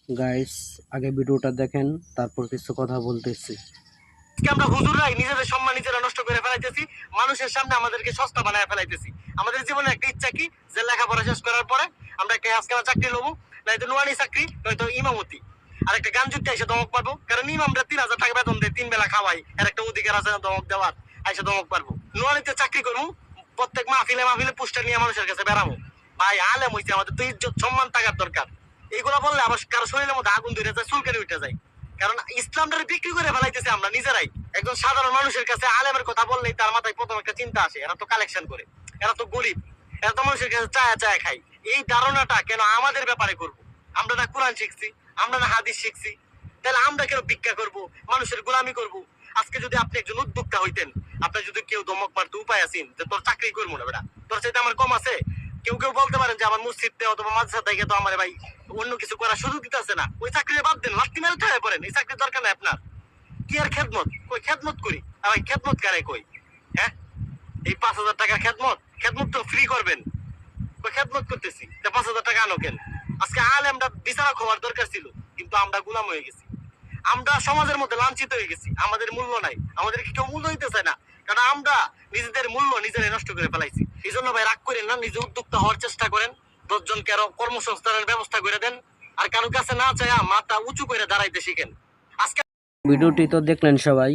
Guys, আগে ভিডিওটা দেখেন, তারপর কিছু কথা বলতেছি। আজকে আমরা হুজুররাই নিজেদের সম্মান নিজেরা নষ্ট করে ফেলাইতেছি, মানুষের সামনে আমাদেরকে সস্তা বানায় ফেলাইতেছি। আমাদের জীবনে একটা ইচ্ছা কি, যে লেখাপড়া শেষ করার পরে আমরা একটা হাসকানা চাকরি লবো, নয়তো নোয়ানি চাকরি, নয়তো ইমামতি। আর একটা গান যুক্তি এসে দমক পারবো, কারণ ইমামরা 3,000 টাকা বেতন দেয়, 3 বেলা খাওয়াই, আর একটা অধিকার আছে না দমক দেওয়ার, এসে দমক পারবো। নোয়ানিতে চাকরি করবো, প্রত্যেক মাহফিলে মাহফিলে পোস্টার নিয়ে মানুষের কাছে বেড়াবো। ভাই আলেম হইছে, আমাদের তো ইজ্জত সম্মান থাকার দরকার। এইগুলা বললে আবার কারো শরীরের মধ্যে আগুন ধরে যায়, চুলকানি উঠে যায়। কারণ ইসলামটারে বিক্রি করে ফেলাইতেছি আমরা নিজেরাই। একজন সাধারণ মানুষের কাছে আলেমের কথা বললেই তার মাথায় প্রথম একটা চিন্তা আসে, এরা তো কালেকশন করে, এরা তো গরিব, এরা তো মানুষের কাছে চায়া চায়া খাই। এই ধারণাটা কেন আমাদের ব্যাপারে করব? আমরা না কোরআন শিখছি, আমরা না হাদিস শিখছি, তাহলে আমরা কেন ভিক্ষা করব, মানুষের গোলামি করব? আজকে যদি আপনি একজন উদ্যোক্তা হইতেন, আপনার যদি কেউ ধমক মারতে উপায় আছেন যে তোর চাকরি করবো না বেটা, তোর চাইতে আমার কম আছে, কেউ কেউ বলতে পারেন যে আমার মসজিদতে অথবা মাদ্রাসা থেকে তো আমার ভাই অন্য কিছু করার সুযোগ দিতেছে না, ওই চাকরি বাদ দেন, লাত্তি মেরে হয়ে পড়েন, এই চাকরির দরকার নাই আপনার। কি আর খেদমত কই, খেদমত করি ভাই, খেদমত কারে কই? হ্যাঁ, এই 5,000 টাকার খেদমত, খেদমত তো ফ্রি করবেন, কই খেদমত করতেছি, তা 5,000 টাকা আনো কেন? আজকে আলে আমরা বিচারক হওয়ার দরকার ছিল, কিন্তু আমরা গোলাম হয়ে গেছি। আমরা সমাজের মধ্যে লাঞ্ছিত হয়ে গেছি, আমাদের মূল্য নাই, আমাদেরকে কেউ মূল্য দিতে চায় না, কারণ আমরা নিজেদের মূল্য নিজেরাই নষ্ট করে ফেলাইছি। এই জন্য ভাই রাগ করেন না, নিজে উদ্যোক্তা হওয়ার চেষ্টা করেন, 10 জনকে আরো কর্মসংস্থানের ব্যবস্থা করে দেন, আর কারো কাছে না চাইয়া মাথা উঁচু করে দাঁড়াইতে শিখেন। আজকে ভিডিওটি তো দেখলেন সবাই।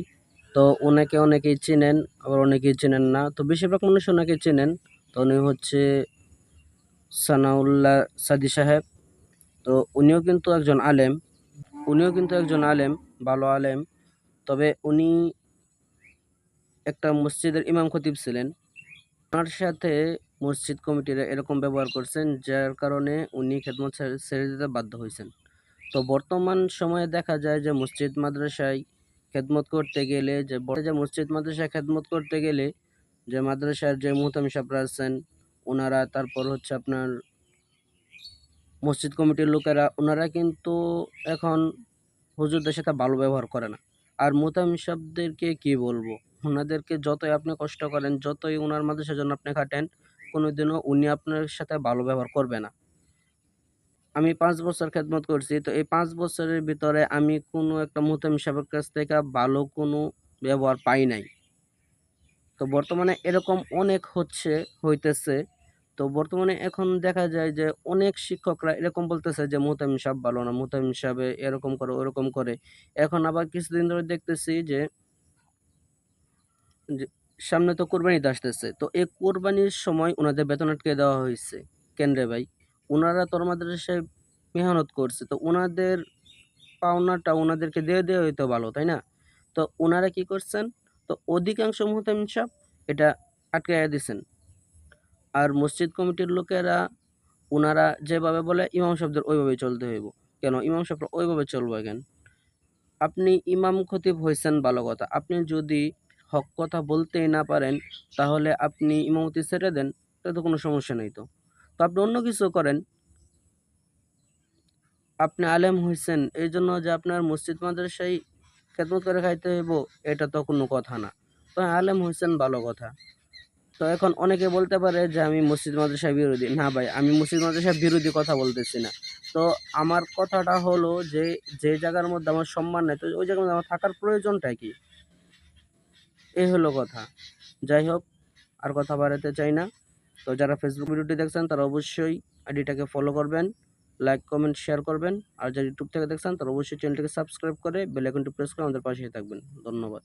তো ওনাকে অনেকেই চেনেন, আবার অনেকেই চেনেন না। তো বেশিরভাগ মানুষ ওনাকে চেনেন। তো উনি হচ্ছে সানাউল্লাহ সাদি সাহেব। তো উনিও কিন্তু একজন আলেম, ভালো আলেম। তবে উনি একটা মসজিদের ইমাম খতিব ছিলেন। ওনার সাথে মসজিদ কমিটিরা এরকম ব্যবহার করছেন, যার কারণে উনি খেদমত ছেড়ে দিতে বাধ্য হয়েছেন। তো বর্তমান সময়ে দেখা যায় যে মসজিদ মাদ্রাসায় খেদমত করতে গেলে যে মাদ্রাসার যে মুহতামিম সাহেবরা আছেন, ওনারা, তারপর হচ্ছে আপনার মসজিদ কমিটির লোকেরা, ওনারা কিন্তু এখন হুজুরদের সাথে ভালো ব্যবহার করে না। আর মুহতামিম সাহেবদেরকে কি বলবো, ওনাদেরকে যতই আপনি কষ্ট করেন, যতই ওনার মাদ্রাসার জন্য আপনি খাটেন, কোনোদিনও উনি আপনার সাথে ভালো ব্যবহার করবে না। আমি 5 বছর খেদমত করছি। তো এই 5 বছরের ভিতরে আমি কোনো একটা মুহতামিম সাহেবের কাছ থেকে ভালো কোনো ব্যবহার পাই নাই। তো বর্তমানে এরকম অনেক হইতেছে। তো বর্তমানে এখন দেখা যায় যে অনেক শিক্ষকরা এরকম বলতেছে যে মুহতামিম সাহেব ভালো না, মুহতামিম সাহেব এরকম করে, ওরকম করে। এখন আবার কিছুদিন ধরে দেখতেছি যে যে সামনে তো কোরবানি ঈদ আসতেছে। তো এই কোরবানির সময় উনাদের বেতন আটকে দেওয়া হইছে। কেন রে ভাই? উনারা তো আমাদের মাদ্রাসায় মেহনত করছে। তো উনাদের পাওনাটা উনাদেরকে দিয়ে দেওয়া হইতো ভালো, তাই না? তো উনারা কি করছেন? তো অধিকাংশ মুহতামিম সাহেব এটা আটকাইয়া দিছেন। আর মসজিদ কমিটির লোকেরা, উনারা যেভাবে বলে ইমাম সাহেবদের ওইভাবেই চলতে হইব। কেন ইমাম সাহেবরা ওইভাবে চলবে কেন? আপনি ইমাম খতিব হইছেন ভালো কথা। আপনি যদি হক কথা বলতেই না পারেন, তাহলে আপনি ইমামতি ছেড়ে দেন, তাতে তো কোনো সমস্যা নেই তো। তো আপনি অন্য কিছু করেন। আপনি আলেম হইছেন এইজন্য যে আপনার মসজিদ মাদ্রাসায় খেদমত করে খাইতে হইব, এটা তো কোনো কথা না। তো আলেম হইছেন ভালো কথা। তো এখন অনেকে বলতে পারে যে আমি মসজিদ মাদ্রাসা বিরোধী। না ভাই, আমি মসজিদ মাদ্রাসা বিরোধী কথা বলতেছি না। তো আমার কথাটা হলো যে, যে জায়গার মধ্যে আমার সম্মান নাই, তো ওই জায়গার মধ্যে আমার থাকার প্রয়োজনটা কি? এই হলো কথা। যাই হোক, আর কথা বাড়াতে চাই না। তো যারা ফেসবুক ভিডিওটি দেখছেন তারা অবশ্যই আইডিটাকে ফলো করবেন, লাইক, কমেন্ট, শেয়ার করবেন। আর যারা ইউটিউব থেকে দেখছেন তারা অবশ্যই চ্যানেলটিকে সাবস্ক্রাইব করে বেল আইকনটি প্রেস করে আমাদের পাশেই থাকবেন। ধন্যবাদ।